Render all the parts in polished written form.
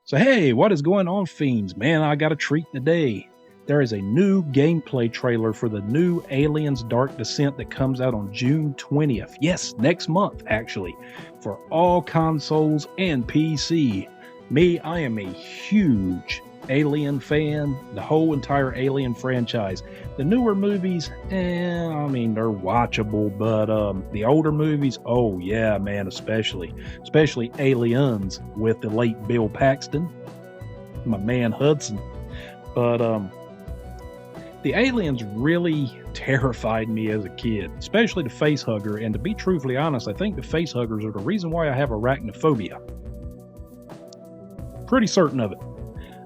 So hey, what is going on, fiends? Man, I got a treat today. There is a new gameplay trailer for the new Aliens Dark Descent that comes out on June 20th. Yes, next month, actually, for all consoles and PC. Me, I am a huge Alien fan, the whole entire Alien franchise. The newer movies, I mean, they're watchable, but the older movies, oh yeah, man, especially Aliens with the late Bill Paxton, my man Hudson. But the aliens really terrified me as a kid, especially the facehugger, and to be truthfully honest, I think the facehuggers are the reason why I have arachnophobia. Pretty certain of it.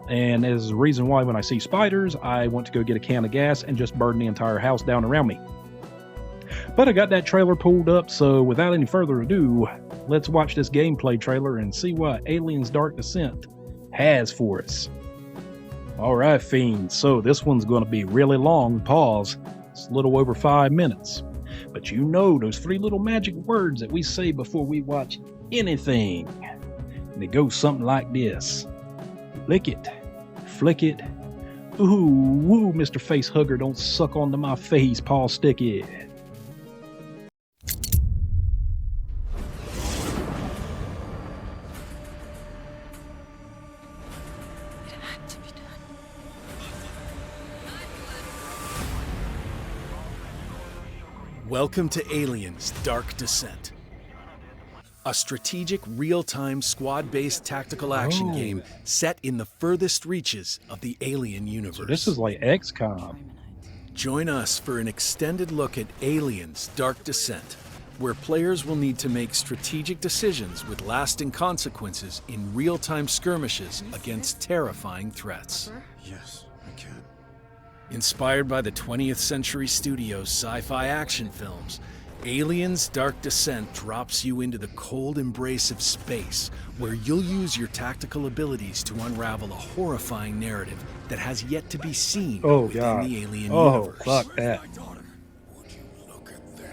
And as the reason why when I see spiders, I want to go get a can of gas and just burn the entire house down around me. But I got that trailer pulled up, so without any further ado, let's watch this gameplay trailer and see what Aliens Dark Descent has for us. Alright, fiends, so this one's going to be really long. Pause. It's a little over 5 minutes. But you know those 3 little magic words that we say before we watch anything. And it goes something like this. Lick it. Flick it. Ooh, woo, Mr. Facehugger, don't suck onto my face, Paul Sticky. Welcome to Aliens Dark Descent, a strategic, real-time, squad-based tactical action game set in the furthest reaches of the alien universe. So this is like XCOM. Join us for an extended look at Aliens Dark Descent, where players will need to make strategic decisions with lasting consequences in real-time skirmishes against terrifying threats. Yes, I can. Inspired by the 20th Century Studios' sci-fi action films, Aliens Dark Descent drops you into the cold embrace of space, where you'll use your tactical abilities to unravel a horrifying narrative that has yet to be seen within the alien universe. Fuck that.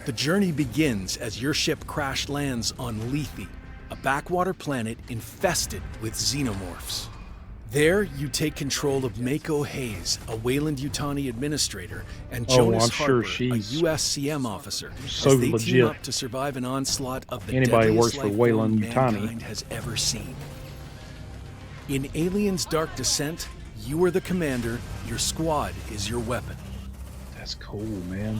The journey begins as your ship crash lands on Lethe, a backwater planet infested with xenomorphs. There, you take control of Mako Hayes, a Weyland-Yutani administrator, and Jonas Harper, a USCM officer, as they team up to survive an onslaught of the deadliest life form mankind has ever seen. In Aliens Dark Descent, you are the commander, your squad is your weapon. That's cool, man.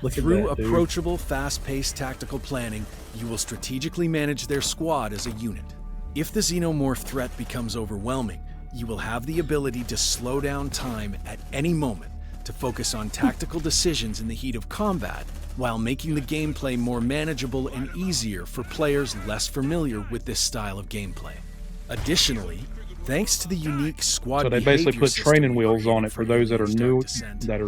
Look Through at that, approachable, fast-paced tactical planning, you will strategically manage their squad as a unit. If the xenomorph threat becomes overwhelming, you will have the ability to slow down time at any moment to focus on tactical decisions in the heat of combat, while making the gameplay more manageable and easier for players less familiar with this style of gameplay. Additionally, thanks to the unique squad so they basically put training wheels on it for those that are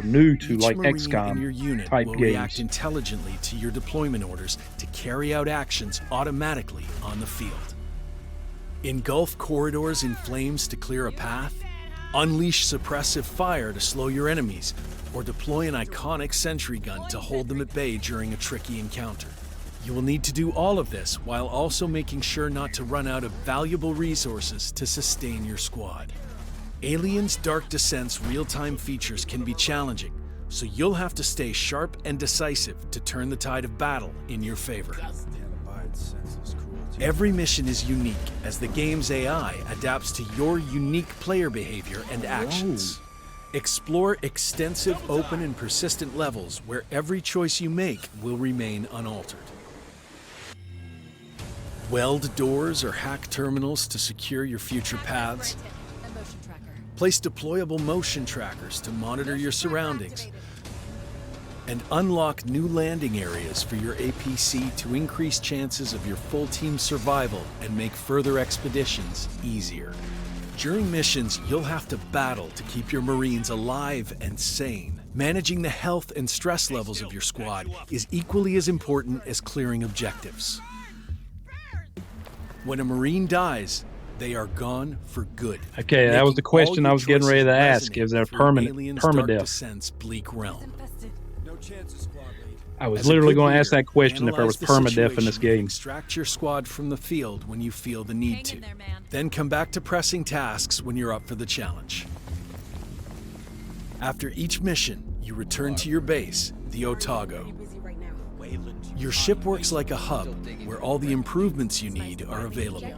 new to like XCOM your unit type will games. React intelligently to your deployment orders to carry out actions automatically on the field. Engulf corridors in flames to clear a path, unleash suppressive fire to slow your enemies, or deploy an iconic sentry gun to hold them at bay during a tricky encounter. You will need to do all of this while also making sure not to run out of valuable resources to sustain your squad. Aliens Dark Descent's real-time features can be challenging, so you'll have to stay sharp and decisive to turn the tide of battle in your favor. Every mission is unique as the game's AI adapts to your unique player behavior and actions. Explore extensive, open, and persistent levels where every choice you make will remain unaltered. Weld doors or hack terminals to secure your future paths. Place deployable motion trackers to monitor your surroundings. And unlock new landing areas for your APC to increase chances of your full team survival and make further expeditions easier. During missions, you'll have to battle to keep your Marines alive and sane. Managing the health and stress levels of your squad is equally as important as clearing objectives. When a Marine dies, they are gone for good. Okay, that was the question I was getting ready to ask. Is there permanent Dark permadeath? Descent's bleak realm. No chances, squad lead. I was As a literally good going to ask leader, that question if there was analyze the permadeath in this situation and game. extract your squad from the field when you feel the need to. Then come back to pressing tasks when you're up for the challenge. After each mission, you return to your base, the Otago. Your ship works like a hub where all the improvements you need are available.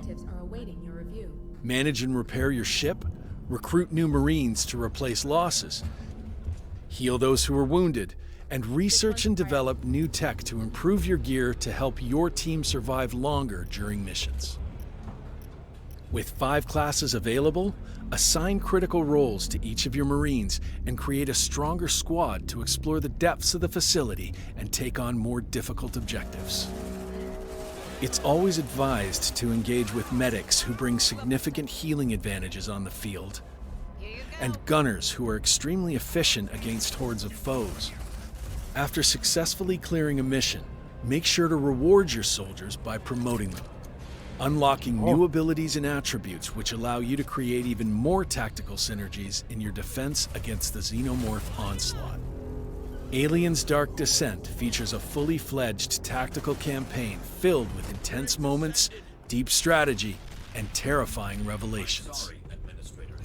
Manage and repair your ship, recruit new Marines to replace losses, heal those who are wounded, and research and develop new tech to improve your gear to help your team survive longer during missions. With 5 classes available, assign critical roles to each of your Marines and create a stronger squad to explore the depths of the facility and take on more difficult objectives. It's always advised to engage with medics who bring significant healing advantages on the field, and gunners who are extremely efficient against hordes of foes. After successfully clearing a mission, make sure to reward your soldiers by promoting them, unlocking new abilities and attributes which allow you to create even more tactical synergies in your defense against the xenomorph onslaught. Aliens Dark Descent features a fully fledged tactical campaign filled with intense moments, deep strategy, and terrifying revelations.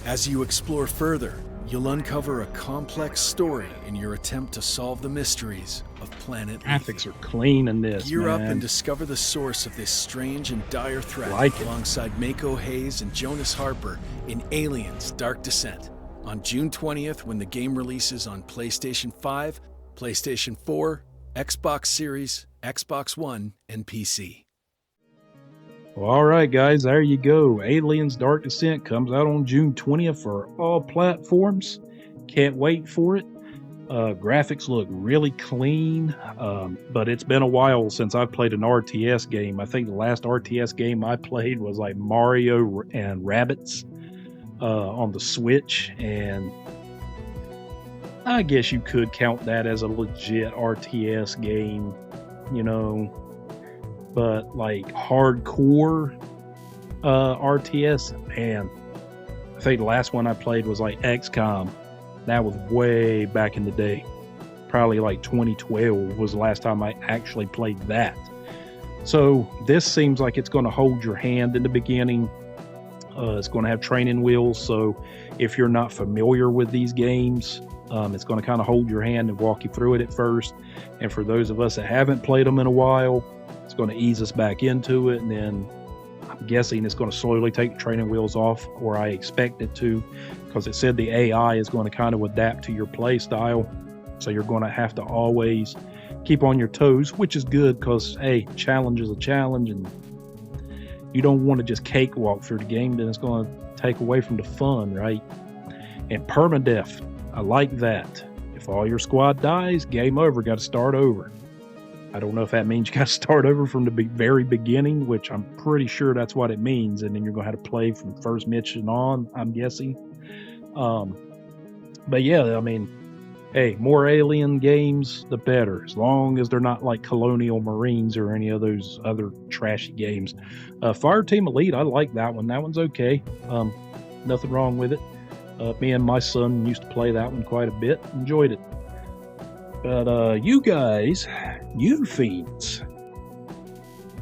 As you explore further, you'll uncover a complex story in your attempt to solve the mysteries of Planet Graphics are clean in this, Gear up man. and discover the source of this strange and dire threat alongside Mako Hayes and Jonas Harper in Aliens Dark Descent on June 20th when the game releases on PlayStation 5, PlayStation 4, Xbox Series, Xbox One, and PC. Well, all right, guys, there you go. Aliens Dark Descent comes out on June 20th for all platforms. Can't wait for it. Graphics look really clean, but it's been a while since I've played an RTS game. I think the last RTS game I played was like Mario and Rabbids on the Switch, and I guess you could count that as a legit RTS game, you know, but like hardcore RTS, man, I think the last one I played was like XCOM. That was way back in the day. Probably like 2012 was the last time I actually played that. So this seems like it's going to hold your hand in the beginning. It's going to have training wheels, so if you're not familiar with these games, it's going to kind of hold your hand and walk you through it at first. And for those of us that haven't played them in a while, it's going to ease us back into it, and then I'm guessing it's going to slowly take the training wheels off, or I expect it to, because it said the AI is going to kind of adapt to your play style. So you're going to have to always keep on your toes, which is good because, hey, challenge is a challenge, and you don't want to just cakewalk through the game, then it's going to take away from the fun, right? And permadeath, I like that. If all your squad dies, game over, got to start over. I don't know if that means you got to start over from the very beginning, which I'm pretty sure that's what it means, and then you're going to have to play from first mission on, I'm guessing. But yeah, I mean, hey, more alien games, the better, as long as they're not like Colonial Marines or any of those other trashy games. Fireteam Elite, I like that one. That one's okay. Nothing wrong with it. Me and my son used to play that one quite a bit. Enjoyed it. But you guys, you fiends,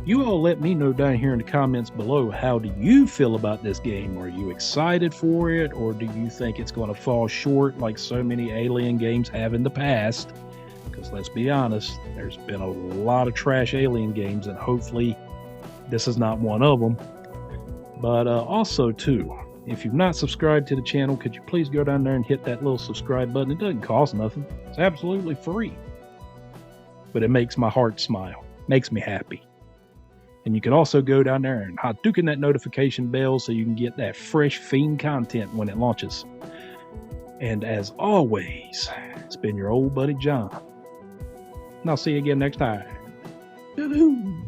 you all let me know down here in the comments below, how do you feel about this game? Are you excited for it, or do you think it's going to fall short like so many alien games have in the past? Because let's be honest, there's been a lot of trash alien games, and hopefully this is not one of them. But also too, if you've not subscribed to the channel, could you please go down there and hit that little subscribe button? It doesn't cost nothing. It's absolutely free. But it makes my heart smile. Makes me happy. And you can also go down there and Hadouken that notification bell so you can get that fresh Fiend content when it launches. And as always, it's been your old buddy John. And I'll see you again next time. Woo-hoo.